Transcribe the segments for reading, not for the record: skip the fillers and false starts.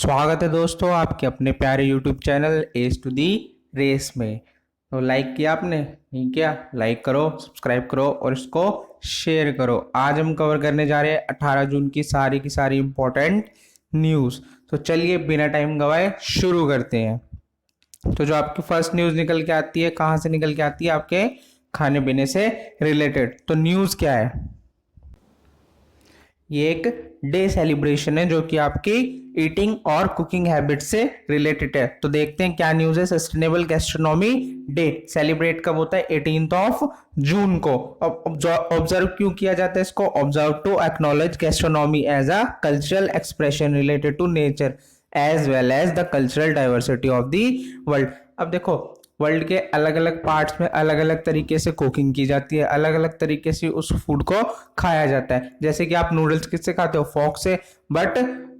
स्वागत है दोस्तों आपके अपने प्यारे YouTube channel edge to the race में। तो लाइक किया आपने? नहीं किया? लाइक करो, सब्सक्राइब करो और इसको शेयर करो। आज हम कवर करने जा रहे हैं 18 जून की सारी इंपॉर्टेंट न्यूज़। तो चलिए बिना टाइम गवाए शुरू करते हैं। तो जो आपकी फर्स्ट न्यूज़ निकल के आती है, कहाँ से निकल के आती है? आपके खाने पीने से रिलेटेड। तो न्यूज़ क्या है? ये एक डे सेलिब्रेशन है जो कि आपकी ईटिंग और कुकिंग हैबिट से रिलेटेड है। तो देखते हैं क्या न्यूज़ है। सस्टेनेबल गैस्ट्रोनॉमी डे सेलिब्रेट कब होता है? 18 जून को। ऑब्जर्व क्यों किया जाता है इसको? Observe to acknowledge gastronomy as a cultural expression related to nature as well as the cultural diversity of the world. अब देखो, वर्ल्ड के अलग अलग पार्ट्स में अलग अलग तरीके से कुकिंग की जाती है, अलग अलग तरीके से उस फूड को खाया जाता है। जैसे कि आप नूडल्स किससे खाते हो? फॉर्क से। बट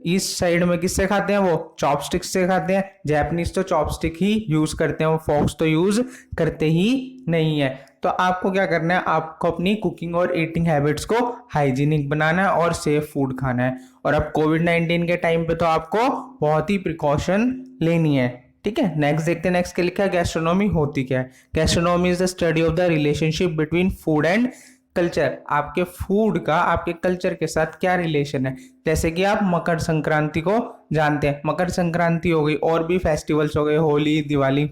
ईस्ट साइड में किससे खाते हैं? वो चॉपस्टिक से खाते हैं। जैपनीज तो चॉपस्टिक ही यूज करते हैं, वो फॉर्क्स तो यूज करते ही नहीं है। तो आपको क्या करना है? आपको अपनी कुकिंग और ईटिंग हैबिट्स को हाइजीनिक बनाना है और सेफ फूड खाना है। और अब कोविड-19 के टाइम पे तो आपको बहुत ही प्रिकॉशन लेनी है। ठीक है, नेक्स्ट देखते हैं। नेक्स्ट क्या लिखा है? गैस्ट्रोनॉमी होती क्या है? Gastronomy is the study of the relationship between food and culture. आपके फूड का आपके कल्चर के साथ क्या रिलेशन है? जैसे कि आप मकर संक्रांति को जानते हैं। मकर संक्रांति हो गई, और भी फेस्टिवल्स हो गए, होली, दिवाली।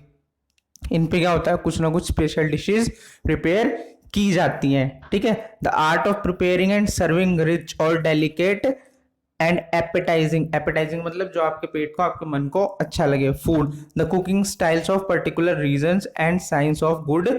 इन पे क्या होता है? कुछ ना कुछ स्पेशल डिशेस प्रिपेयर की जाती हैं। ठीक है, the art of preparing and serving rich और डेलिकेट एंड एपेटाइजिंग मतलब जो आपके पेट को, आपके मन को अच्छा लगे food. The cooking styles of particular regions and science of good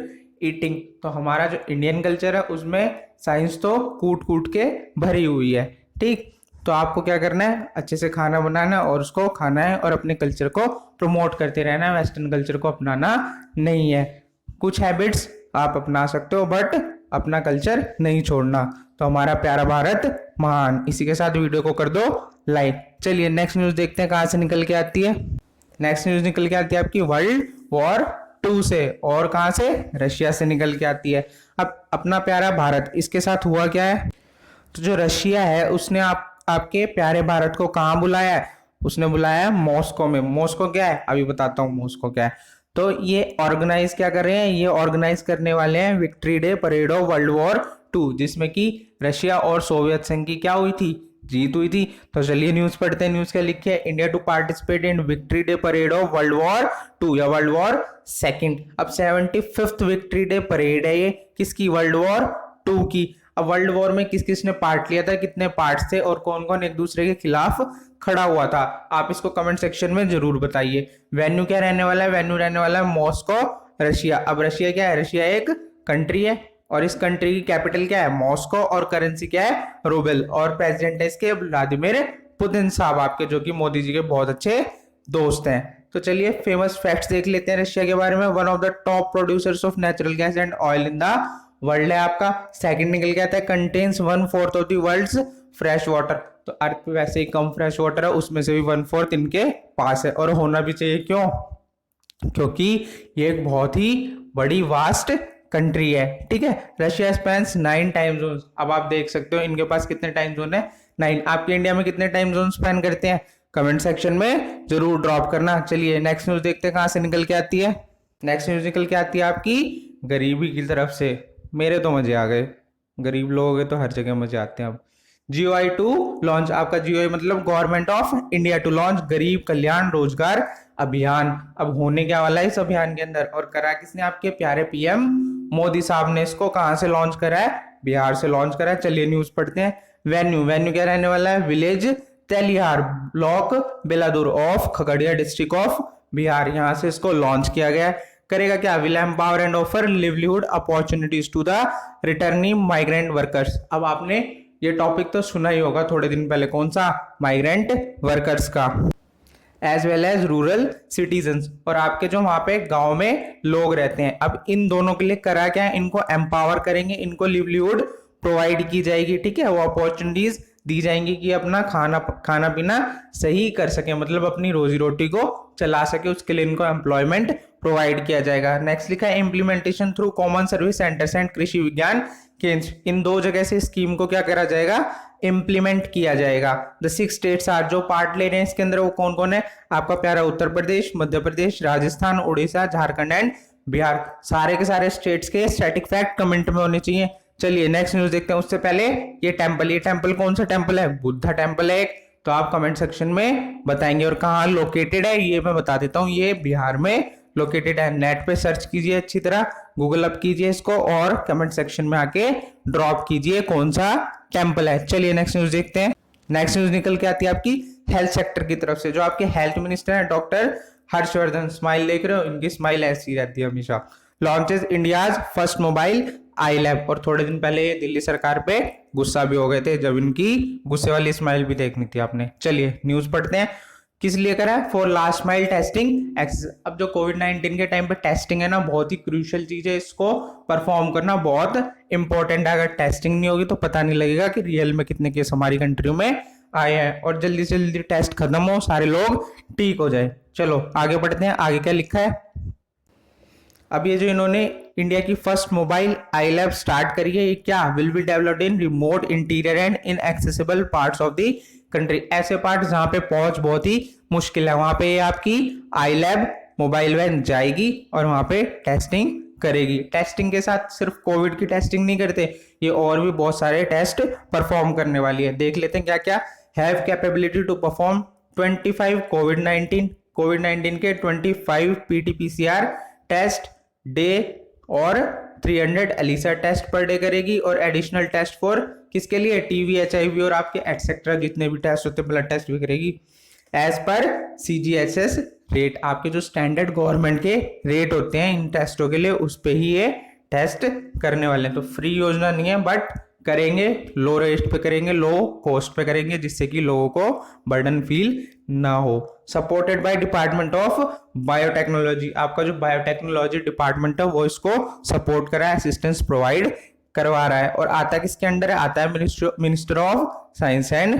eating. तो हमारा जो इंडियन कल्चर है उसमें साइंस तो कूट कूट के भरी हुई है। ठीक, तो आपको क्या करना है? अच्छे से खाना बनाना है और उसको खाना है और अपने कल्चर को प्रमोट करते रहना है। वेस्टर्न कल्चर को अपनाना नहीं है। कुछ हैबिट्स आप अपना सकते हो बट अपना कल्चर नहीं छोड़ना। तो हमारा प्यारा भारत महान। इसी के साथ वीडियो को कर दो लाइक। चलिए नेक्स्ट न्यूज देखते हैं कहाँ से निकल के आती है। नेक्स्ट न्यूज निकल के आती है आपकी वर्ल्ड वॉर 2 से। और कहाँ से? रशिया से निकल के आती है। अब अपना प्यारा भारत, इसके साथ हुआ क्या है? तो जो रशिया है उसने आपके प्यारे भारत को कहाँ बुलाया है? उसने बुलाया है मॉस्को में। मॉस्को क्या है? अभी बताता हूँ मॉस्को क्या है। तो ये ऑर्गेनाइज क्या कर रहे हैं? ये ऑर्गेनाइज करने वाले हैं victory day parade of world war 2, जिसमें कि रशिया और सोवियत संघ की क्या हुई थी? जीत हुई थी। तो चलिए न्यूज पढ़ते हैं। न्यूज क्या लिखी है? India to participate in victory day parade of world war 2 या वर्ल्ड वॉर सेकेंड। अब 75th विक्ट्री डे परेड है ये। किसकी? वर्ल्ड वॉर 2 की। अब वर्ल्ड वॉर में किस किस ने पार्ट लिया था, कितने पार्ट्स थे और कौन कौन एक दूसरे के खिलाफ खड़ा हुआ था? आप इसको कमेंट सेक्शन में जरूर बताइए। वेन्यू क्या रहने वाला है? वेन्यू रहने वाला है मॉस्को, रशिया। अब रशिया क्या है? रशिया एक कंट्री है और इस कंट्री की कैपिटल क्या है? मॉस्को। और करेंसी क्या है? रूबल। और प्रेसिडेंट है इसके व्लादिमीर पुतिन साहब, आपके जो कि मोदी जी के बहुत अच्छे दोस्त हैं। तो चलिए फेमस फैक्ट्स देख लेते हैं रशिया के बारे में। One of the top producers of natural gas and oil in the world है आपका। सेकंड निकल के आता है contains 1/4 of the world's fresh water. तो अर्थ पे वैसे ही कम फ्रेश वाटर है, उसमें से भी 1/4 इनके पास है। और होना भी चाहिए। क्यों? क्योंकि ये एक बहुत ही बड़ी वास्ट कंट्री है। ठीक है, रशिया स्पैन्स 9 टाइम जोन। अब आप देख सकते हो इनके पास कितने टाइम जोन है? 9। आपके इंडिया में कितने टाइम जोन स्पैन करते हैं? कमेंट सेक्शन में जरूर ड्रॉप करना। चलिए नेक्स्ट न्यूज देखते हैं कहाँ से निकल के आती है। नेक्स्ट न्यूज निकल के आती है आपकी गरीबी की तरफ से। मेरे तो मजे आ गए। गरीब लोग हैं तो हर जगह मजे आते हैं। अब GOI टू लॉन्च। आपका GOI मतलब government of India to launch Garib Kalyan रोजगार अभियान। अब होने क्या वाला है इस अभियान के अंदर? और करा किसने? आपके प्यारे PM मोदी साहब ने इसको कहां से लॉन्च करा है? बिहार से लॉन्च करा है। चलिए न्यूज पढ़ते हैं। वेन्यू क्या रहने वाला है? Village Telihar, block Beldaur of Khagaria, district of Bihar. यहां से इसको लॉन्च किया गया है। करेगा क्या? Will empower and offer livelihood opportunities to the returning migrant workers. अब आपने ये टॉपिक तो सुना ही होगा थोड़े दिन पहले। कौन सा? माइग्रेंट वर्कर्स का। As well as rural citizens, और आपके जो वहां पे गांव में लोग रहते हैं। अब इन दोनों के लिए करा क्या है? इनको एम्पावर करेंगे, इनको लिवलीहुड प्रोवाइड की जाएगी। ठीक है, वो अपॉर्चुनिटीज दी जाएंगी कि अपना खाना पीना सही कर सके, मतलब अपनी रोजी रोटी को चला सके, उसके लिए इनको एम्प्लॉयमेंट प्रोवाइड किया जाएगा। नेक्स्ट लिखा है implementation through common service centres and कृषि विज्ञान केंद्र। इन 2 जगह से स्कीम को क्या करा जाएगा, इंप्लीमेंट किया जाएगा। द 6 स्टेट्स आर, जो पार्ट ले रहे हैं इसके अंदर वो कौन कौन है, आपका प्यारा उत्तर प्रदेश, मध्य प्रदेश, राजस्थान, उड़ीसा, झारखंड एंड बिहार। सारे के सारे स्टेट्स के स्टैटिक फैक्ट कमेंट में होने चाहिए। चलिए नेक्स्ट न्यूज देखते हैं। उससे पहले ये टेम्पल कौन सा टेम्पल है, बुद्धा टेम्पल है, तो आप कमेंट सेक्शन में बताएंगे। और कहाँ लोकेटेड है ये मैं बता देता हूँ, ये बिहार में लोकेटेड है। नेट पे सर्च कीजिए अच्छी तरह, गूगल अप कीजिए इसको और कमेंट सेक्शन में आके ड्रॉप कीजिए कौन सा टेम्पल है। चलिए नेक्स्ट न्यूज देखते हैं। नेक्स्ट न्यूज निकल के आती है आपकी हेल्थ सेक्टर की तरफ से। जो आपके हेल्थ मिनिस्टर है डॉक्टर हर्षवर्धन, स्माइल देख रहे हो, इनकी स्माइल ऐसी रहती है हमेशा। लॉन्चेस इंडियाज फर्स्ट मोबाइल आई लैब। और थोड़े दिन पहले ये दिल्ली सरकार पे गुस्सा भी हो गए थे जब इनकी गुस्से वाली स्माइल भी देखनी थी आपने। चलिए न्यूज पढ़ते हैं। किस लिए करा है, for last mile testing access. अब जो कोविड-19 के टाइम पे टेस्टिंग है ना, बहुत ही क्रूशियल चीज है, इसको परफॉर्म करना बहुत इंपॉर्टेंट है। अगर टेस्टिंग नहीं होगी तो पता नहीं लगेगा कि रियल में कितने केस हमारी कंट्री में आए हैं, और जल्दी से जल्दी टेस्ट खत्म हो, सारे लोग ठीक हो जाए। चलो आगे बढ़ते हैं, आगे क्या लिखा है। अब ये जो इन्होंने इंडिया की फर्स्ट मोबाइल आई लैब स्टार्ट करी है, ये क्या, will be developed in remote interior and inaccessible parts of the country. ऐसे पार्ट जहां पे पहुंच बहुत ही मुश्किल है, वहां पे आपकी आई लैब मोबाइल वैन जाएगी और वहां पे टेस्टिंग करेगी। टेस्टिंग के साथ सिर्फ कोविड की टेस्टिंग नहीं करते, ये और भी बहुत सारे टेस्ट परफॉर्म करने वाली है। देख लेते हैं क्या क्या। हैव कैपेबिलिटी टू परफॉर्म 25 कोविड-19 के 25 पीटीपीसीआर टेस्ट डे और 300 एलिसा टेस्ट पर डे करेगी, और एडिशनल टेस्ट फॉर किसके लिए, टीवी, एचआईवी और आपके एटसेट्रा जितने भी टेस्ट होते हैं, ब्लड टेस्ट भी करेगी। एज पर सीजीएचएस रेट, आपके जो स्टैंडर्ड गवर्नमेंट के रेट होते हैं इन टेस्टों के लिए, उस पे ही ये टेस्ट करने वाले हैं। तो फ्री योजना नहीं है, बट करेंगे लो रेट पे करेंगे, लो कॉस्ट पे करेंगे, जिससे कि लोगों को बर्डन फील ना हो। Supported by department of biotechnology, आपका जो बायोटेक्नोलॉजी डिपार्टमेंट है वो इसको सपोर्ट कर रहा है, असिस्टेंस प्रोवाइड करवा रहा है। और आता किसके अंडर है, आता है minister of science and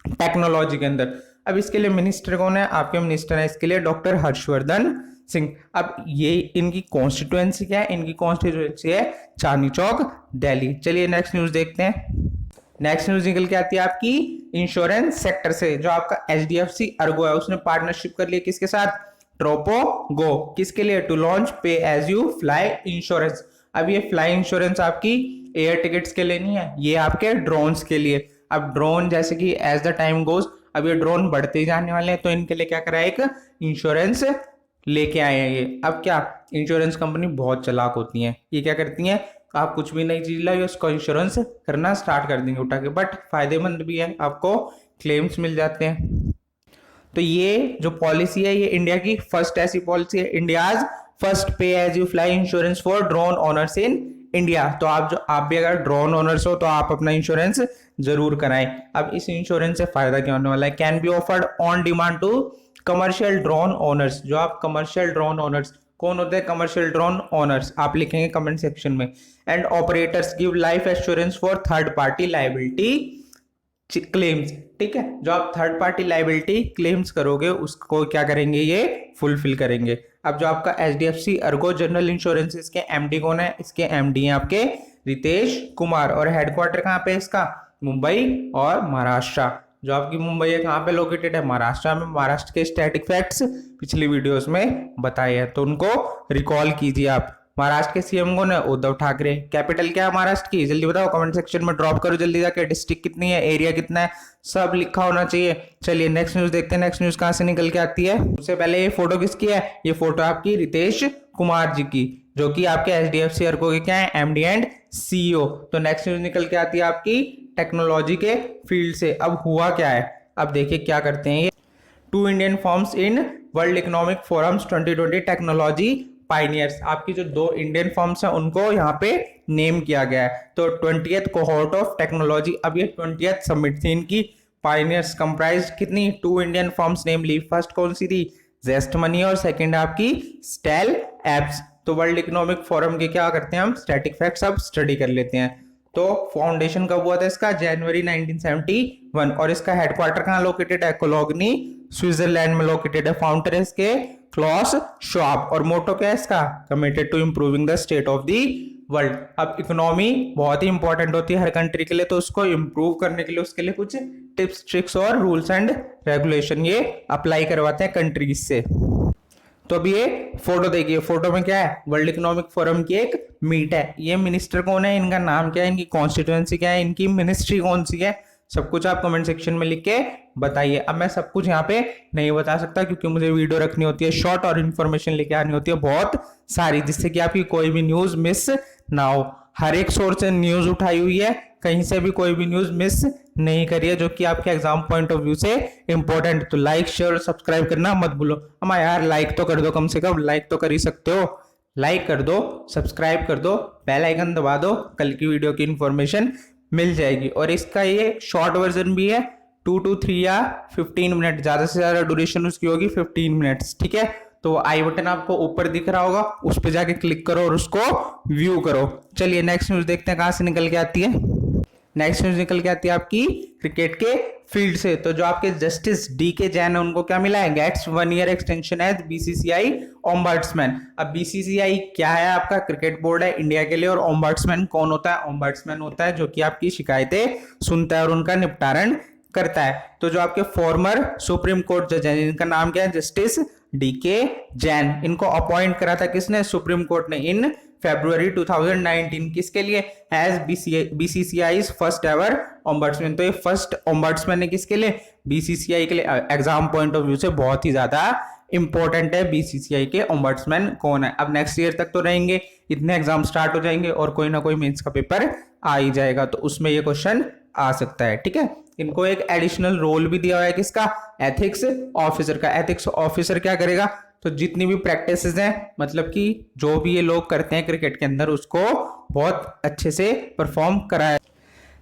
technology के अंदर। अब इसके लिए मिनिस्टर कौन है, आपके मिनिस्टर है इसके लिए डॉक्टर हर्षवर्धन सिंह। अब ये इनकी कॉन्स्टिट्यूएंसी क्या है, इनकी कॉन्स्टिट्यूएंसी है चांदनी चौक दिल्ली। चलिए नेक्स्ट न्यूज देखते हैं। नेक्स्ट न्यूज निकल के आती है आपकी इंश्योरेंस सेक्टर से। जो आपका एचडीएफसी अर्गो है उसने पार्टनरशिप कर लिया किसके साथ, ट्रोपो गो। किसके लिए, टू लॉन्च पे एज यू फ्लाई इंश्योरेंस। अब ये फ्लाई इंश्योरेंस आपकी एयर टिकट्स के लिए नहीं है, ये आपके ड्रोन्स के लिए। अब ड्रोन जैसे कि एज द टाइम गोज अब ये ड्रोन बढ़ते ही जाने वाले हैं, तो इनके लिए क्या करा है, एक इंश्योरेंस लेके आए हैं ये। अब क्या, इंश्योरेंस कंपनी बहुत चालाक होती हैं, ये क्या करती हैं, आप कुछ भी नई चीज लाई उसको इंश्योरेंस करना स्टार्ट कर देंगे उठा के, बट फायदेमंद भी है, आपको क्लेम्स मिल जाते हैं। तो ये जो पॉलिसी है ये इंडिया की फर्स्ट ऐसी पॉलिसी है, India's first pay as you fly insurance for drone owners in India. तो आप भी अगर ड्रोन ओनर्स हो तो आप अपना इंश्योरेंस जरूर कराएं। अब इस इंश्योरेंस से फायदा क्या होने वाला है, can be offered on demand to commercial drone owners. जो आप कमर्शियल ड्रोन ओनर्स, कौन होते हैं कमर्शियल ड्रोन ओनर्स, आप लिखेंगे कमेंट सेक्शन में। And operators give life assurance for third party liability claims. ठीक है, जो आप थर्ड पार्टी लाइबिलिटी क्लेम्स करोगे उसको क्या करेंगे, ये फुलफिल करेंगे। अब जो आपका एचडीएफसी अर्गो जनरल इंश्योरेंस, इसके एमडी कौन है, इसके एमडी हैं आपके रितेश कुमार, और हेडक्वार्टर कहाँ पे इसका, मुंबई और महाराष्ट्र। जो आपकी मुंबई है कहाँ पे लोकेटेड है, महाराष्ट्र में। महाराष्ट्र के स्टैटिक फैक्ट्स पिछली वीडियोस में बताए हैं, तो उनको रिकॉल कीजिए आप। महाराष्ट्र के सीएम कौन है, उद्धव ठाकरे। कैपिटल क्या है महाराष्ट्र की, जल्दी बताओ कमेंट सेक्शन में ड्रॉप करो जल्दी जाके। डिस्ट्रिक्ट कितनी है, एरिया कितना है, सब लिखा होना चाहिए। चलिए नेक्स्ट न्यूज देखते हैं, नेक्स्ट न्यूज कहां से निकल के आती है। उससे पहले ये फोटो किसकी है, ये फोटो आपकी रितेश कुमार जी की, जो कि आपके एचडीएफसी अर्गो के क्या है, एमडी एंड सीईओ। तो नेक्स्ट न्यूज निकल के आती है आपकी टेक्नोलॉजी के फील्ड से। अब हुआ क्या है, अब देखिए क्या करते हैं ये। 2 Indian firms in world economic forums 2020 technology Pioneers. आपकी जो 2 इंडियन फर्म्स हैं उनको यहाँ पे नेम किया गया है। तो 20th कोहोर्ट ऑफ टेक्नोलॉजी, अब ये 20th समिट थी इनकी। पाइनियर्स कंप्राइज कितनी, 2 इंडियन फर्म्स नेम ली। फर्स्ट कौन सी थी, जेस्ट मनी, और सेकंड आपकी स्टेल एप्स। तो वर्ल्ड इकोनॉमिक फोरम के क्या करते हैं हम, स्टैटिक फैक्ट्स अब स्टडी कर लेते हैं। तो फाउंडेशन कब हुआ था इसका? जनवरी 1971। और इसका हेडक्वार्टर कहाँ लोकेटेड है? कोलोग्नी, स्विट्जरलैंड में लोकेटेड है। फाउंडर है इसके क्लॉस श्वाब। और मोटो क्या है इसका? Committed to improving the state of the world. अब इकोनॉमी बहुत ही इंपॉर्टेंट होती है हर कंट्री के लिए, तो उसको इंप्रूव करने के लिए उसके लिए कुछ टिप्स, ट्रिक्स और रूल्स एंड रेगुलेशन ये अप्लाई करवाते हैं कंट्रीज से। तो अब ये फोटो देखिए, फोटो में क्या है? वर्ल्ड इकोनॉमिक फोरम की एक मीट है। ये मिनिस्टर कौन है, इनका नाम क्या है, इनकी कॉन्स्टिट्यूएंसी क्या है, इनकी मिनिस्ट्री कौन सी है, सब कुछ आप कमेंट सेक्शन में लिख के बताइए। अब मैं सब कुछ यहाँ पे नहीं बता सकता क्योंकि मुझे वीडियो रखनी होती है शॉर्ट और इन्फॉर्मेशन लेके आनी होती है बहुत सारी, जिससे कि आपकी कोई भी न्यूज मिस ना हो। हर एक सोर्स से न्यूज उठाई हुई है, कहीं से भी कोई भी न्यूज मिस नहीं करिए जो कि आपके एग्जाम पॉइंट ऑफ व्यू से इंपॉर्टेंट। तो लाइक, शेयर, सब्सक्राइब करना मत भूलो। अम्मा यार लाइक तो कर दो, कम से कम लाइक तो कर ही सकते हो। लाइक कर दो, सब्सक्राइब कर दो, बेल आइकन दबा दो, कल की वीडियो की इंफॉर्मेशन मिल जाएगी। और इसका ये शॉर्ट वर्जन भी है, 2 to 3 या 15 मिनट, ज्यादा से ज्यादा ड्यूरेशन उसकी होगी 15 मिनट्स, ठीक है। तो आई बटन आपको ऊपर दिख रहा होगा, उस पर जाके क्लिक करो और उसको व्यू करो। चलिए नेक्स्ट न्यूज देखते हैं कहां से निकल के आती है। नेक्स्ट न्यूज निकल के आती है आपकी क्रिकेट के फील्ड से। तो जो आपके जस्टिस DK जैन है उनको क्या मिला है? Gets 1 year extension as BCCI ombudsman. अब BCCI क्या है? आपका क्रिकेट बोर्ड है इंडिया के लिए। और ओम्बड्समैन कौन होता है? ओम्बड्समैन होता है जो कि आपकी शिकायतें सुनता है और उनका निपटारण करता है। तो जो आपके फॉर्मर सुप्रीम कोर्ट जज हैं, इनका नाम क्या है? Justice DK Jain. इनको अपॉइंट करा था किसने? सुप्रीम कोर्ट ने इन February 2019। किसके लिए? As BCCI's first ever ombudsman. तो ये फर्स्ट ओम्बड्समैन है किसके लिए? BCCI के लिए। एग्जाम पॉइंट ऑफ व्यू से बहुत ही ज्यादा इंपॉर्टेंट है BCCI के ओम्बड्समैन कौन है। अब नेक्स्ट ईयर तक तो रहेंगे, इतने एग्जाम स्टार्ट हो जाएंगे और कोई ना कोई मेंस का पेपर आ ही जाएगा, तो उसमें ये क्वेश्चन आ सकता है, ठीक है। इनको एक एडिशनल रोल भी दिया हुआ है किसका? एथिक्स ऑफिसर का। एथिक्स ऑफिसर क्या करेगा? तो जितनी भी प्रैक्टिसेस हैं, मतलब कि जो भी ये लोग करते हैं क्रिकेट के अंदर, उसको बहुत अच्छे से परफॉर्म कराया,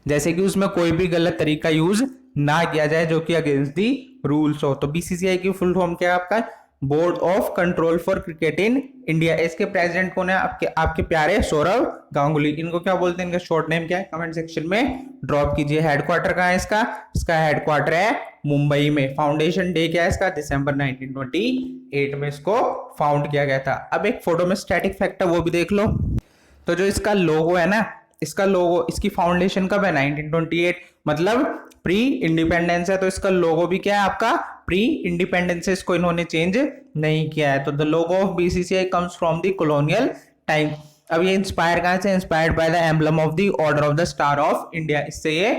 जैसे कि उसमें कोई भी गलत तरीका यूज ना किया जाए जो कि अगेंस्ट दी रूल्स हो। तो BCCI की फुल फॉर्म क्या है आपका? Board of control for cricket in India. इसके प्रेसिडेंट कौन है? आपके प्यारे सौरव गांगुली। इनको क्या बोलते हैं? इनका शॉर्ट नेम क्या है? कमेंट सेक्शन में ड्रॉप कीजिए। हेडक्वार्टर कहाँ है इसका? इसका हेडक्वार्टर है मुंबई में। फाउंडेशन डे क्या है इसका? दिसंबर 1928 में इसको फाउंड किया गया था। अब एक फोटो में स्टैटिक फैक्ट है, वो भी देख लो। तो जो इसका लोगो है ना, इसका लोगो, इसकी फाउंडेशन कब है? 1928, मतलब प्री इंडिपेंडेंस है। तो इसका लोगो भी क्या है आपका? प्री इंडिपेंडेंस से इसको इन्होंने चेंज नहीं किया है। तो the logo of BCCI comes from the colonial time. अब ये इंस्पायर कहां से? Inspired by the emblem of the order of the star of India. इससे ये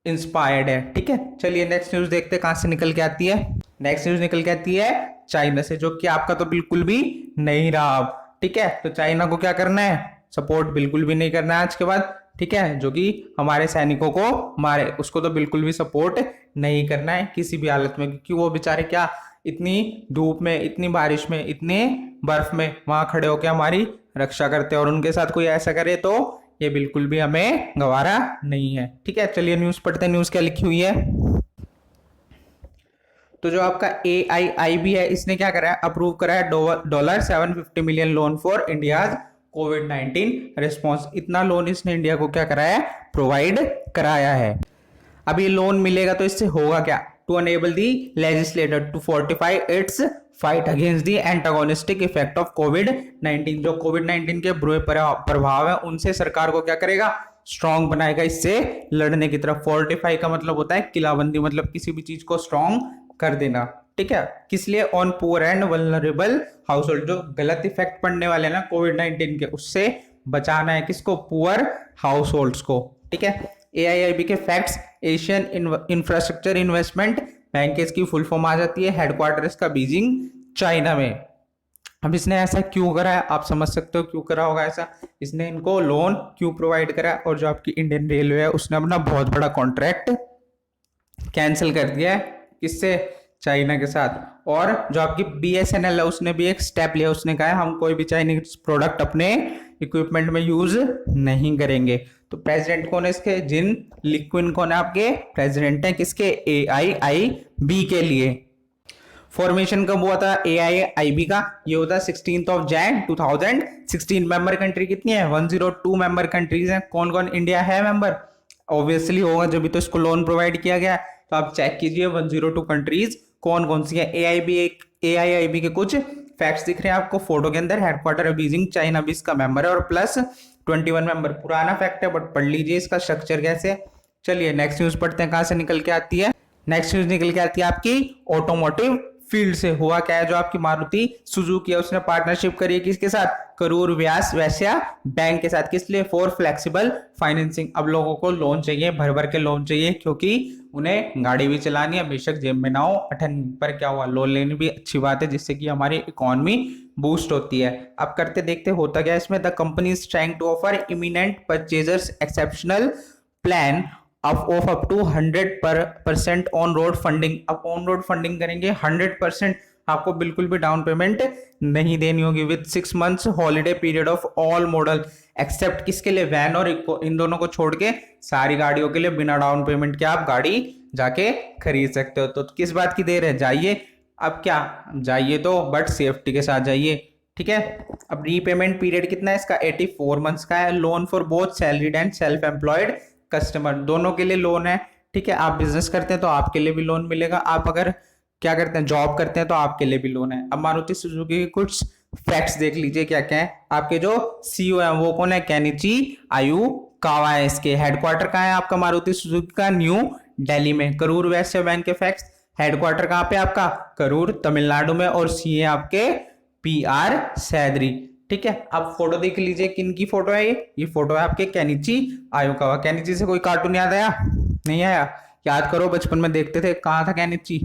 इंस्पायर्ड है, ठीक है। चलिए नेक्स्ट न्यूज देखते हैं कहां से निकल के आती है। नेक्स्ट न्यूज निकल के आती है चाइना से, जो कि आपका तो बिल्कुल भी नहीं रहा अब, ठीक है। तो चाइना को क्या करना है? सपोर्ट बिल्कुल भी नहीं करना है आज के बाद, ठीक है। जो कि हमारे सैनिकों को मारे, उसको तो बिल्कुल भी सपोर्ट नहीं करना है किसी भी हालत में, क्योंकि वो बेचारे क्या इतनी धूप में, इतनी बारिश में, इतने बर्फ में वहां खड़े होकर हमारी रक्षा करते हैं, और उनके साथ कोई ऐसा करे तो ये बिल्कुल भी हमें गवारा नहीं है, ठीक है। चलिए न्यूज पढ़ते हैं, न्यूज क्या लिखी हुई है। तो जो आपका AIIB है, इसने क्या करा है? अप्रूव करा है $750 million loan for India's covid response. इतना लोन इसने इंडिया को क्या कराया है? प्रोवाइड कराया है। अब ये लोन मिलेगा तो इससे होगा क्या? To enable the legislator to fortify its fight against the antagonistic effect of कोविड-19। जो कोविड-19 के बुरे प्रभाव है उनसे सरकार को क्या करेगा? स्ट्रॉन्ग बनाएगा, इससे लड़ने की तरफ। फोर्टिफाई का मतलब होता है किलाबंदी, मतलब किसी भी चीज को स्ट्रॉन्ग कर देना, ठीक है। किस लिए? On poor and vulnerable house hold. जो गलत इफेक्ट पड़ने वाले हैं ना कोविड-19 के, उससे बचाना है किसको? पुअर हाउस होल्ड्स को, ठीक है। AIIB के facts, Asian infrastructure investment bank, इसकी फुल फॉर्म आ जाती है। हेडक्वार्टर इसका बीजिंग चाइना में। अब इसने ऐसा क्यों करा है? आप समझ सकते हो क्यों करा होगा ऐसा। इसने इनको लोन क्यों प्रोवाइड करा? और जो आपकी इंडियन रेलवे है उसने अपना बहुत बड़ा कॉन्ट्रैक्ट कैंसिल कर दिया है, किससे? चाइना के साथ। और जो आपकी BSNL है उसने भी एक स्टेप लिया, उसने कहा हम कोई भी चाइनीज प्रोडक्ट अपने इक्विपमेंट में यूज नहीं करेंगे। तो प्रेसिडेंट कौन है इसके? जिन लिक्विन कौन है आपके प्रेसिडेंट है किसके? AIIB के लिए। फॉर्मेशन कब हुआ था AIIB का? ये होता है 16 Jan 2016। मेंबर कंट्री कितनी है? 102 मेंबर कंट्रीज हैं। कौन कौन इंडिया है मेंबर? ऑब्वियसली होगा, जब भी तो इसको लोन प्रोवाइड किया गया है। तो आप चेक कीजिए 102 कंट्रीज कौन कौन सी है। AIIB के कुछ फैक्ट्स दिख रहे हैं आपको फोटो के अंदर। हेडक्वार्टर है बीजिंग, चाइना भी इसका मेंबर है, और प्लस 21 मेंबर। पुराना फैक्ट है बट पढ़ लीजिए इसका स्ट्रक्चर कैसे। चलिए नेक्स्ट न्यूज पढ़ते हैं, कहां से निकल के आती है। नेक्स्ट न्यूज निकल के आती है आपकी ऑटोमोटिव फील्ड से। हुआ क्या है, जो आपकी मारुति सुजुकी है उसने पार्टनरशिप करी है किसके साथ? करूर व्यास वैश्या बैंक के साथ। किस लिए? For flexible financing. अब लोगों को लोन चाहिए, भर भर के लोन चाहिए, क्योंकि उन्हें गाड़ी भी चलानी है, बेशक जेब में ना हो अठन, पर क्या हुआ, लोन लेनी भी अच्छी बात है, जिससे कि हमारी इकोनॉमी बूस्ट होती है। अब करते देखते होता क्या इसमें। The company is trying to offer eminent purchasers exceptional plan of up to 100% on road funding. अब ऑन रोड फंडिंग करेंगे 100%, आपको बिल्कुल भी डाउन पेमेंट नहीं देनी होगी। With 6 months holiday period of all model except किसके लिए? वैन और इको, इन दोनों को छोड़ के सारी गाड़ियों के लिए बिना डाउन पेमेंट के आप गाड़ी जाके खरीद सकते हो। तो किस बात की देर है, जाइए। अब क्या जाइए तो, बट सेफ्टी के साथ जाइए, ठीक है। अब रीपेमेंट पीरियड कितना है इसका? 84 months का है। Loan for both salaried and self employed customer, दोनों के लिए लोन है, ठीक है। आप बिजनेस करते हैं तो आपके लिए भी लोन मिलेगा, आप अगर क्या करते हैं, जॉब करते हैं, तो आपके लिए भी लोन है। अब मारुति सुजुकी के कुछ फैक्ट्स देख लीजिए क्या क्या है। आपके जो CEO है वो कौन है? केनिची आयुकावा है। इसके हेडक्वार्टर कहाँ है आपका मारुति सुजुकी का? न्यू दिल्ली में। करूर वैश्य बैंक के फैक्ट्स, हेडक्वार्टर कहाँ पे आपका? करूर तमिलनाडु में, और CA आपके PR सैदरी, ठीक है। अब फोटो देख लीजिए, किन की फोटो है ये फोटो है आपके केनिची आयुकावा। केनिची से कोई कार्टून याद आया? नहीं आया? याद करो, बचपन में देखते थे, कहाँ था केनिची?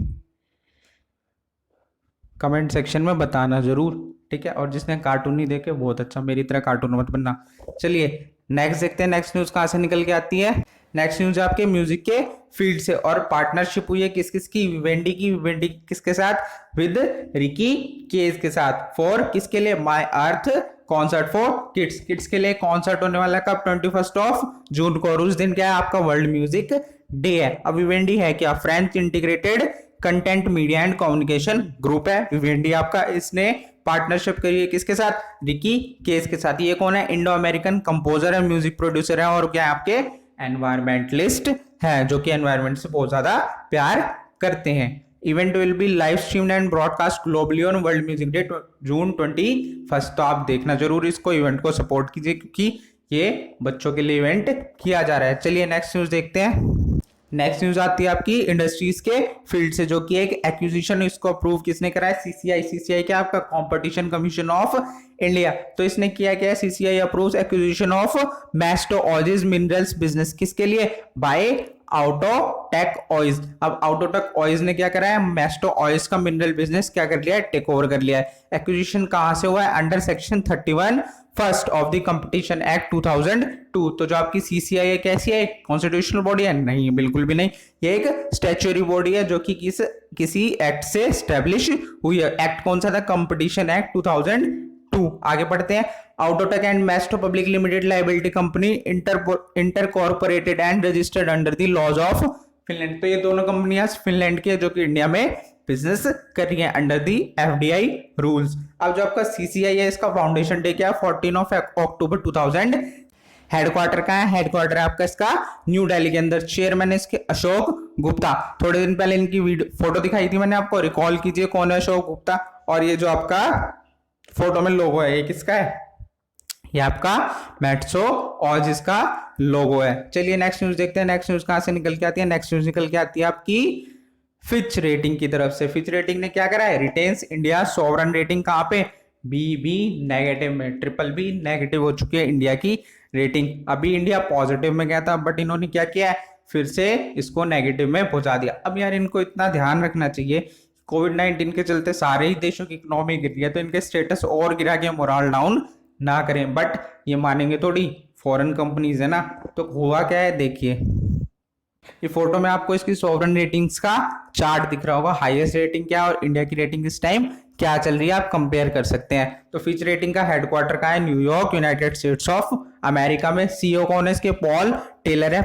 कमेंट सेक्शन में बताना जरूर, ठीक है। और जिसने कार्टून नहीं देखे बहुत अच्छा, मेरी तरह कार्टून मत बनना। चलिए नेक्स्ट देखते हैं, नेक्स्ट न्यूज कहां से निकल के आती है। नेक्स्ट न्यूज आपके म्यूजिक के फील्ड से, और पार्टनरशिप हुई है किस किस की? विवेंडी की। विवेंडी किसके साथ? विद रिकी केज के साथ। फॉर किसके लिए? माई अर्थ कॉन्सर्ट फॉर किड्स। किड्स के लिए कॉन्सर्ट होने वाला कब? 21 जून को, और उस दिन क्या है आपका? वर्ल्ड म्यूजिक डे है। अब विवेंडी है क्या? French integrated content media and communication group है विवेंडी आपका। इसने पार्टनरशिप करी है किसके साथ? रिकी केज के साथ। ये कौन है? इंडो अमेरिकन कंपोजर है, म्यूजिक प्रोड्यूसर है, और क्या है आपके? एनवायरमेंटलिस्ट है, जो कि एनवायरमेंट से बहुत ज्यादा प्यार करते हैं। Event will be live streamed and broadcast globally on world music day June 21। तो आप देखना जरूर इसको, इवेंट को सपोर्ट कीजिए, क्योंकि ये बच्चों के लिए इवेंट किया जा रहा है। चलिए नेक्स्ट न्यूज देखते हैं। नेक्स्ट न्यूज आती है आपकी इंडस्ट्रीज के फील्ड से, जो कि एक एक्विजिशन, इसको अप्रूव किसने करा है? CCI क्या आपका? Competition commission of India. तो इसने किया क्या है? CCI approves acquisition of Masto oils minerals business. किसके लिए? By Autotech oils. अब ऑटोटेक ऑयल्स ने क्या करा है? मैस्टो ऑयल्स का मिनरल बिजनेस क्या कर लिया है? टेक ओवर कर लिया है। एक्विजिशन कहां से हुआ है? Under section 31 first of the competition act 2002। तो जो आपकी CCI है कैसी है? कॉन्स्टिट्यूशनल बॉडी है? नहीं, बिल्कुल भी नहीं। ये एक स्टैच्यूटरी बॉडी है, जो कि किसी एक्ट से स्टैब्लिश हुई है। एक्ट कौन सा था? Competition act 2002। आगे पढ़ते हैं। Autotech and Masto public limited liability company intercorporated and registered under the laws of Finland. तो ये दोनों कंपनियां फिनलैंड की है, जो कि इंडिया में बिजनेस कर रही है अंडर दी FDI रूल्स। अब जो आपका CCI है, इसका फाउंडेशन डे क्या है? 14 अक्टूबर 2000। हेडक्वार्टर का है? हेडक्वार्टर है आपका इसका न्यू दिल्ली के अंदर। चेयरमैन है इसके अशोक गुप्ता। थोड़े दिन पहले इनकी फोटो दिखाई थी मैंने आपको, रिकॉल कीजिए कौन है अशोक गुप्ता। और ये जो आपका फोटो में लोगो है, ये किसका है? ये आपका मैट्सो और जिसका लोगो है। चलिए नेक्स्ट न्यूज देखते हैं। नेक्स्ट न्यूज कहां से निकल के आती है? नेक्स्ट न्यूज निकल के आती है आपकी फिच रेटिंग की तरफ से। फिच रेटिंग ने क्या करा है? रिटेन्स इंडिया सॉवरन रेटिंग कहां पे? BB नेगेटिव में। BBB नेगेटिव हो चुकी है इंडिया की रेटिंग। अभी इंडिया पॉजिटिव में गया था, बट इन्होंने क्या किया है? फिर से इसको नेगेटिव में पहुंचा दिया। अब यार इनको इतना ध्यान रखना चाहिए, कोविड-19 के चलते सारे ही देशों की इकोनॉमी गिर रही है, तो इनके स्टेटस और गिरा के मोरल डाउन ना करें। बट ये मानेंगे थोड़ी, फॉरेन कंपनीज है ना। तो हुआ क्या है देखिए, ये फोटो में आपको इसकी सॉवरन रेटिंग्स का चार्ट दिख रहा होगा। हाईएस्ट रेटिंग क्या है और इंडिया की रेटिंग इस टाइम क्या चल रही है आप कंपेयर कर सकते हैं। तो फिच रेटिंग का हेडक्वार्टर कहाँ है, New York, United states of America में। सीईओ कौन है इसके, पॉल टेलर है।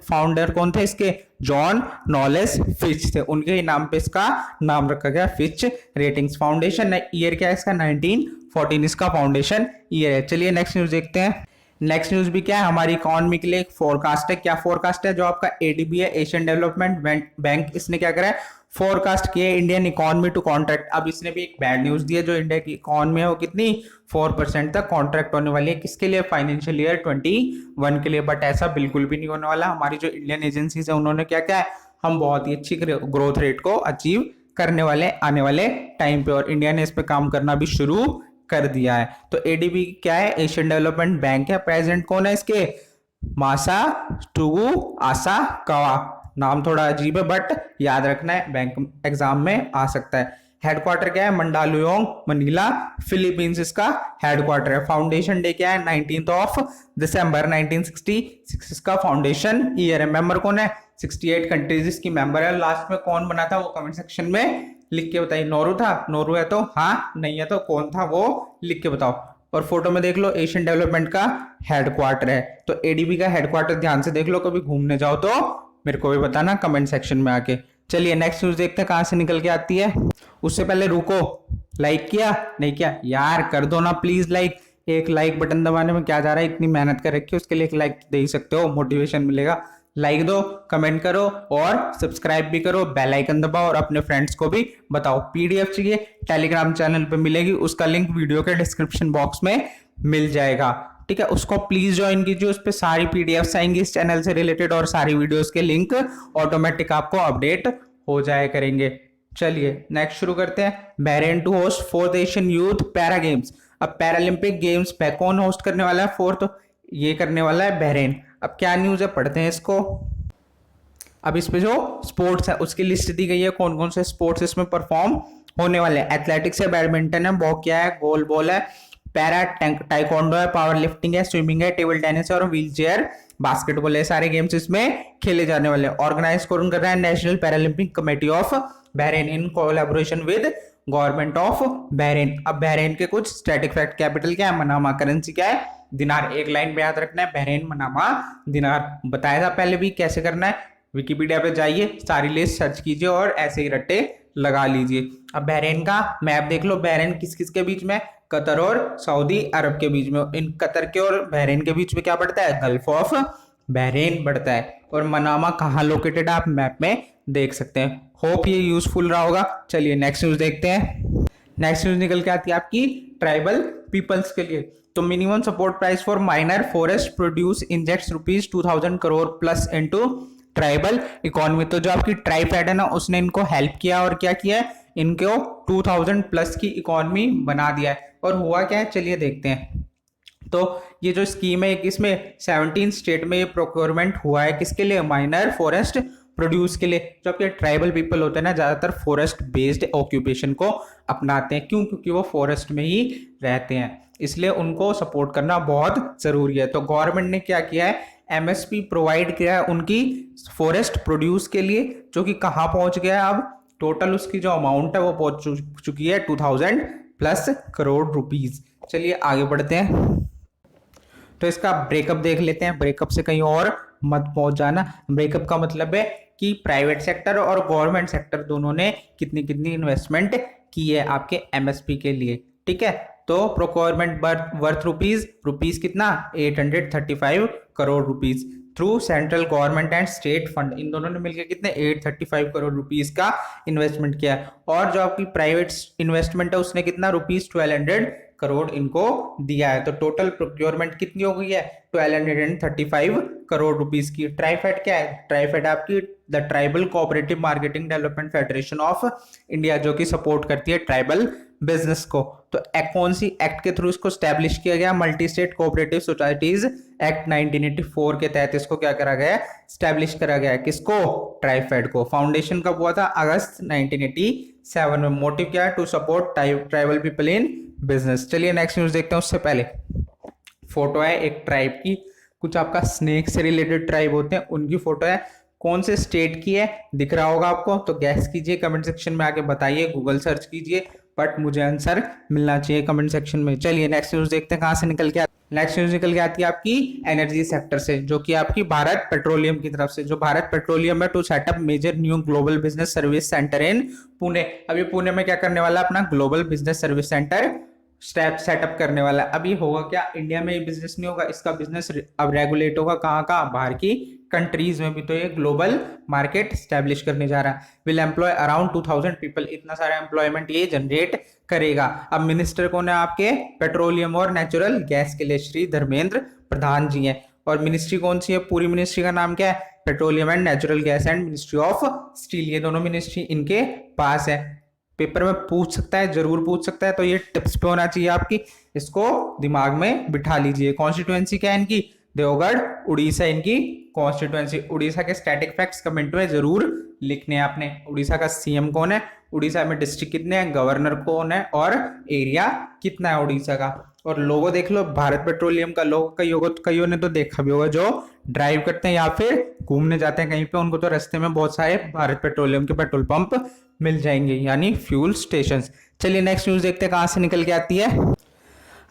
फाउंडर कौन थे इसके, जॉन नॉलेस फिच थे, उनके ही नाम पे इसका नाम रखा गया फिच रेटिंग्स फाउंडेशन। ईयर क्या है इसका, 1914 इसका फाउंडेशन ईयर है। चलिए नेक्स्ट न्यूज देखते हैं। नेक्स्ट न्यूज भी क्या है, हमारी इकोनॉमी के लिए एक फोरकास्ट है। क्या फोरकास्ट है, जो आपका एडीबी है, एशियन डेवलपमेंट बैंक, इसने क्या करा है, फोरकास्ट किया है इंडियन इकोनॉमी टू कॉन्ट्रैक्ट। अब इसने भी एक बैड न्यूज दी है, जो इंडिया की इकोनॉमी है वो कितनी 4% तक कॉन्ट्रैक्ट होने वाली है। किसके लिए, फाइनेंशियल ईयर 21 के लिए। बट ऐसा बिल्कुल भी नहीं होने वाला। हमारी जो इंडियन एजेंसीज है उन्होंने क्या क्या है, हम बहुत ही अच्छी ग्रोथ रेट को अचीव करने वाले आने वाले टाइम पे, और इंडिया ने इस पे काम करना भी शुरू कर दिया है। तो एडीबी क्या है, एशियन डेवलपमेंट बैंक है। प्रेसिडेंट कौन है इसके, मासा टुगु आसा कवा। नाम थोड़ा अजीब है बट याद रखना है, बैंक एग्जाम में आ सकता है। हेडक्वार्टर क्या है, मंडालुयोंग, मनीला, फिलीपींस इसका हेडक्वार्टर है। फाउंडेशन डे क्या है, 19 दिसंबर 1966 इसका फाउंडेशन ईयर है। मेंबर कौन है, 68 कंट्रीज इसकी मेंबर है। लास्ट में कौन बना था वो कमेंट सेक्शन में लिख के बताइए। नोरू था, नोरू है तो हाँ, नहीं है तो कौन था वो लिख के बताओ। और फोटो में देख लो, एशियन डेवलपमेंट का हेडक्वार्टर है। तो एडीबी का हेडक्वार्टर ध्यान से देख लो, कभी घूमने जाओ तो मेरे को भी बताना कमेंट सेक्शन में आके। चलिए नेक्स्ट न्यूज देखते हैं कहां से निकल के आती है। उससे पहले रुको, लाइक किया नहीं किया यार, कर दो ना प्लीज लाइक। एक लाइक बटन दबाने में क्या जा रहा है, इतनी मेहनत कर रखी है, उसके लिए एक लाइक दे ही सकते हो, मोटिवेशन मिलेगा। लाइक दो, कमेंट करो और सब्सक्राइब भी करो, बेल आइकन दबाओ और अपने फ्रेंड्स को भी बताओ। पीडीएफ चाहिए, टेलीग्राम चैनल पे मिलेगी, उसका लिंक वीडियो के डिस्क्रिप्शन बॉक्स में मिल जाएगा, ठीक है। उसको प्लीज ज्वाइन कीजिए, उस पर सारी पीडीएफ आएंगी इस चैनल से रिलेटेड, और सारी वीडियोस के लिंक ऑटोमेटिक आपको अपडेट हो जाया करेंगे। चलिए नेक्स्ट शुरू करते हैं। Bahrain to host 4th Asian youth para games. अब पैरालंपिक गेम्स पे कौन होस्ट करने वाला है, 4th ये करने वाला है बहरेन। अब क्या न्यूज है, पढ़ते हैं इसको। अब इस पे जो स्पोर्ट्स है उसकी लिस्ट दी गई है, कौन कौन से स्पोर्ट्स इसमें परफॉर्म होने वाले हैं। एथलेटिक्स है, बैडमिंटन है, बॉक्या है, गोल बॉल है, पैरा टाइकोंडो है, पावर लिफ्टिंग है, स्विमिंग है, टेबल टेनिस है और व्हील चेयर बास्केटबॉल है। सारे गेम्स इसमें खेले जाने वाले हैं। ऑर्गेनाइज कौन कर रहा है, national Paralympic committee of Bahrain in collaboration with government of Bahrain. अब बहरेन के कुछ स्टैटिक फैक्ट, कैपिटल क्या है, मनामा, करेंसी क्या है, दिनार। एक लाइन पे याद रखना है, बहरेन मनामा दिनार। बताया था पहले भी कैसे करना है, विकिपीडिया पे जाइए, सारी लिस्ट सर्च कीजिए और ऐसे ही रट्टे लगा लीजिए। अब बहरेन का मैप देख लो, बहरेन किस किस के बीच में, कतर और सऊदी अरब के बीच में। इन कतर के और बहरेन के बीच में क्या पड़ता है, गल्फ ऑफ बहरेन पड़ता है। और मनामा कहाँ लोकेटेड है आप मैप में देख सकते हैं। होप ये यूजफुल रहा होगा। चलिए नेक्स्ट न्यूज देखते हैं। नेक्स्ट न्यूज निकल के आती है आपकी ट्राइबल पीपल्स के लिए। तो minimum support price for minor forest produce injects ₹2000 crore plus into tribal economy. तो जो आपकी ट्राइफेड है ना, उसने इनको हेल्प किया और क्या किया है, इनको 2000 प्लस की इकोनॉमी बना दिया है। और हुआ क्या है, चलिए देखते हैं। तो ये जो स्कीम है, इसमें 17 स्टेट में ये प्रोक्योरमेंट हुआ है, किसके लिए, माइनर फॉरेस्ट प्रोड्यूस के लिए। जो आपके ट्राइबल पीपल होते हैं ना, ज्यादातर फॉरेस्ट बेस्ड ऑक्यूपेशन को अपनाते हैं। क्यों, क्योंकि वो फॉरेस्ट में ही रहते हैं, इसलिए उनको सपोर्ट करना बहुत जरूरी है। तो गवर्नमेंट ने क्या किया है, एमएसपी प्रोवाइड किया है उनकी फॉरेस्ट प्रोड्यूस के लिए, जो कि कहाँ पहुंच गया है, अब टोटल उसकी जो अमाउंट है वो पहुंच चुकी है 2000 प्लस करोड़ रुपीज। चलिए आगे बढ़ते हैं। तो इसका ब्रेकअप देख लेते हैं, ब्रेकअप से कहीं और मत पहुंच जाना। ब्रेकअप का मतलब है कि प्राइवेट सेक्टर और गवर्नमेंट सेक्टर दोनों ने कितनी कितनी इन्वेस्टमेंट की है आपके एमएसपी के लिए, ठीक है। तो प्रोक्योरमेंट वर्थ रुपीज कितना, 835 crore rupees through central government and state fund. इन दोनों ने मिलकर कितने 835 करोड़ रुपीज का इन्वेस्टमेंट किया है। और जो आपकी प्राइवेट इन्वेस्टमेंट है उसने कितना, ₹1200 करोड़ इनको दिया है। तो टोटल प्रोक्योरमेंट कितनी हो गई है, 1235 करोड़ रुपीस की। ट्राइफेड क्या है, ट्राइफेड आपकी the tribal cooperative marketing development federation of India, जो कि सपोर्ट करती है ट्राइबल बिजनेस को। तो कौन सी एक्ट के थ्रू इसको स्टैब्लिश किया गया, multi state cooperative societies act 1984 के तहत इसको क्या करा गया है, स्टैब्लिश करा गया है। किसको, ट्राइफेड को। फाउंडेशन कब हुआ था, अगस्त 1987 में। मोटिव क्या है, to support tribal people in business. चलिए नेक्स्ट न्यूज देखते हैं। उससे पहले फोटो है एक ट्राइब की, कुछ आपका स्नेक से रिलेटेड ट्राइब होते हैं उनकी फोटो है। कौन से स्टेट की है, दिख रहा होगा आपको, तो गैस कीजिए, कमेंट सेक्शन में आके बताइए, गूगल सर्च कीजिए, बट मुझे आंसर मिलना चाहिए कमेंट सेक्शन में। चलिए नेक्स्ट न्यूज देखते हैं कहाँ से निकल के नेक्स्ट न्यूज निकल के आती है आपकी एनर्जी सेक्टर से, जो कि आपकी भारत पेट्रोलियम की तरफ से। जो भारत पेट्रोलियम है to set up major new global business service centre in Pune. अभी पुणे में क्या करने वाला है, अपना global business service centre set up करने वाला है। अभी होगा क्या, इंडिया में बिजनेस नहीं होगा, इसका बिजनेस अब रेगुलेट होगा कहाँ कहाँ, बाहर की कंट्रीज में भी। तो ये ग्लोबल मार्केट स्टैब्लिश करने जा रहा है। विल एम्प्लॉय अराउंड 2000 पीपल, इतना सारा एम्प्लॉयमेंट ये जनरेट करेगा। अब मिनिस्टर कौन है आपके पेट्रोलियम और नेचुरल गैस के लिए, श्री धर्मेंद्र प्रधान जी हैं। और मिनिस्ट्री कौन सी है, पूरी मिनिस्ट्री का नाम क्या है, petroleum and natural gas and ministry of steel. ये दोनों मिनिस्ट्री इनके पास है। पेपर में पूछ सकता है, जरूर पूछ सकता है, तो ये टिप्स पे होना चाहिए आपकी, इसको दिमाग में बिठा लीजिए। कॉन्स्टिट्यूएंसी क्या है इनकी, देवगढ़ उड़ीसा इनकी कॉन्स्टिट्यूएंसी। उड़ीसा के स्टैटिक फैक्ट्स कमेंट में जरूर लिखने हैं आपने। उड़ीसा का सीएम कौन है, उड़ीसा में डिस्ट्रिक्ट कितने हैं, गवर्नर कौन है और एरिया कितना है उड़ीसा का। और लोगो देख लो भारत पेट्रोलियम का लोगो, कईयों ने तो देखा भी होगा, जो ड्राइव करते हैं या फिर घूमने जाते हैं कहीं पे, उनको तो रास्ते में बहुत सारे भारत पेट्रोलियम के पेट्रोल पंप मिल जाएंगे, यानी फ्यूल स्टेशन। चलिए नेक्स्ट न्यूज देखते हैं कहां से निकल के आती है।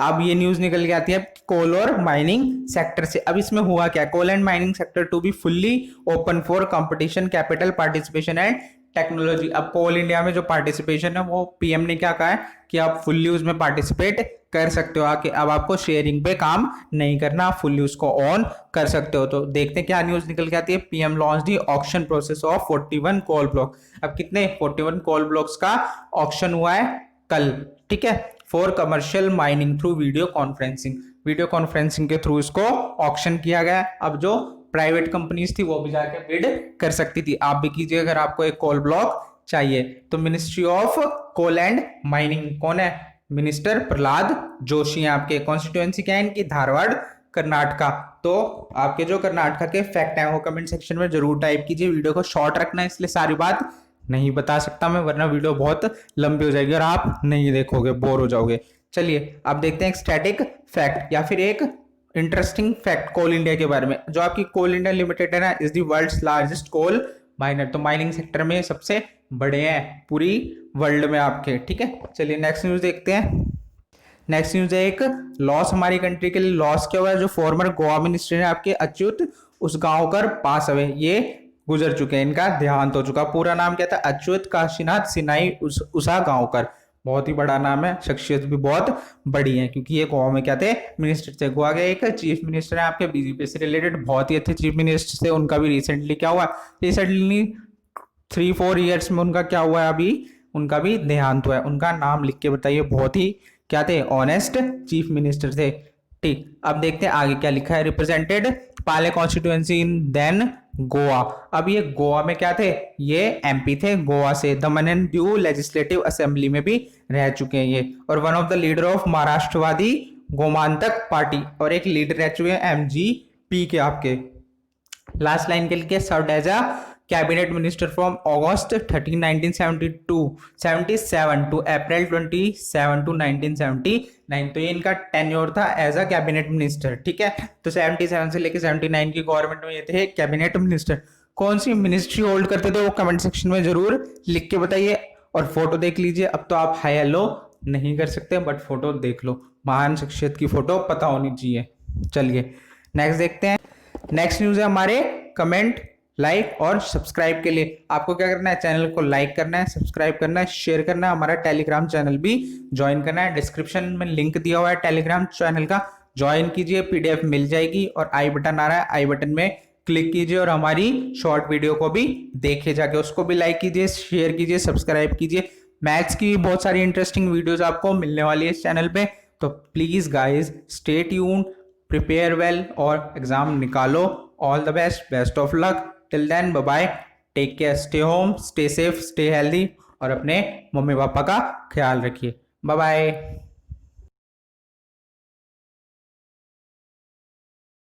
अब ये न्यूज निकल के आती है कोल और माइनिंग सेक्टर से। अब इसमें हुआ क्या, coal and mining sector to be fully open for competition, capital participation and technology. अब कोल इंडिया में जो पार्टिसिपेशन है वो पीएम ने क्या कहा है कि आप फुल्ली उसमें पार्टिसिपेट कर सकते हो आके। अब आपको शेयरिंग पे काम नहीं करना, आप फुल्ली उसको ऑन कर सकते हो। तो देखते हैं क्या न्यूज निकल के आती है। PM launch the auction process of 41 coal block. अब कितने 41 कोल ब्लॉक्स का ऑक्शन हुआ है कल, ठीक है, for commercial mining through video conferencing. Video conferencing के थ्रू इसको ऑक्शन किया गया। अब जो प्राइवेट कंपनीज थी वो भी जाके बिड कर सकती थी, आप भी कीजिए अगर आपको एक कोल ब्लॉक चाहिए। तो ministry of coal and mining कौन है, मिनिस्टर प्रहलाद जोशी हैं आपके। कॉन्स्टिट्यूएंसी क्या है इनकी, धारवाड़ कर्नाटका। तो आपके जो कर्नाटका के फैक्ट हैं वो कमेंट सेक्शन में जरूर टाइप कीजिए। वीडियो को शॉर्ट रखना है, इसलिए सारी बात नहीं बता सकता मैं, वरना वीडियो बहुत लंबी हो जाएगी और आप नहीं देखोगे, बोर हो जाओगे। चलिए अब देखते हैं एक स्टैटिक फैक्ट या फिर एक इंटरेस्टिंग फैक्ट कोल इंडिया के बारे में। जो आपकी कोल इंडिया लिमिटेड है ना, is the world's largest coal miner. तो माइनिंग सेक्टर में सबसे बड़े हैं पूरी वर्ल्ड में आपके, ठीक है। चलिए नेक्स्ट न्यूज देखते हैं। नेक्स्ट न्यूज है एक लॉस हमारी कंट्री के लिए। लॉस क्या हुआ है, जो फॉर्मर गोवा मिनिस्टर है आपके अच्युत उसगांवकर पास हुए, ये गुजर चुके हैं, इनका देहांत हो चुका। पूरा नाम क्या था, अच्युत काशीनाथ सिन्हाई उसागांवकर। बहुत ही बड़ा नाम है, शख्सियत भी बहुत बड़ी है, क्योंकि ये गोवा में क्या थे, मिनिस्टर थे। गोवा के एक चीफ मिनिस्टर है आपके बीजेपी से रिलेटेड, बहुत ही अच्छे चीफ मिनिस्टर थे। उनका भी रिसेंटली क्या हुआ, रिसेंटली 3-4 ईयर्स में उनका क्या हुआ है, अभी उनका भी देहांत हुआ है। उनका नाम लिख के बताइए, बहुत ही क्या थे, ऑनेस्ट चीफ मिनिस्टर थे, ठीक। अब देखते हैं आगे क्या लिखा है। रिप्रेजेंटेड पाले कॉन्स्टिट्यूएंसी इन देन गोवा। अब ये गोवा में क्या थे, ये एमपी थे गोवा से। दमन एंड दीव लेजिस्लेटिव असेंबली में भी रह चुके हैं ये। और one of the leader of Maharashtrawadi Gomantak party, और एक लीडर रह चुके हैं एमजीपी के आपके। लास्ट लाइन के लिए served as a cabinet minister from August 13, 1977 to April 27 to 1979। तो ये इनका टेन्योर था एज अ कैबिनेट मिनिस्टर, ठीक है। तो 77 से लेके 79 की गवर्नमेंट में ये थे कैबिनेट मिनिस्टर। कौन सी मिनिस्ट्री होल्ड करते थे वो कमेंट सेक्शन में जरूर लिख के बताइए। और फोटो देख लीजिए। अब तो आप हाई हेलो नहीं कर सकते, बट फोटो देख लो, महान शख्सियत की फोटो पता होनी चाहिए। चलिए नेक्स्ट देखते हैं। नेक्स्ट न्यूज है हमारे कमेंट, लाइक और सब्सक्राइब के लिए। आपको क्या करना है, चैनल को लाइक करना है, सब्सक्राइब करना है, शेयर करना है, हमारा टेलीग्राम चैनल भी ज्वाइन करना है। डिस्क्रिप्शन में लिंक दिया हुआ है टेलीग्राम चैनल का, ज्वाइन कीजिए, पीडीएफ मिल जाएगी। और आई बटन आ रहा है, आई बटन में क्लिक कीजिए और हमारी शॉर्ट वीडियो को भी देखिए जाके, उसको भी लाइक कीजिए, शेयर कीजिए, सब्सक्राइब कीजिए। मैथ्स की बहुत सारी इंटरेस्टिंग वीडियोज आपको मिलने वाली है इस चैनल पे। तो please guys stay tuned, prepare well और एग्जाम निकालो। All the best, best of luck. Till then bye bye, take care, stay home, stay safe, stay healthy और अपने मम्मी पापा का ख्याल रखिए। Bye bye.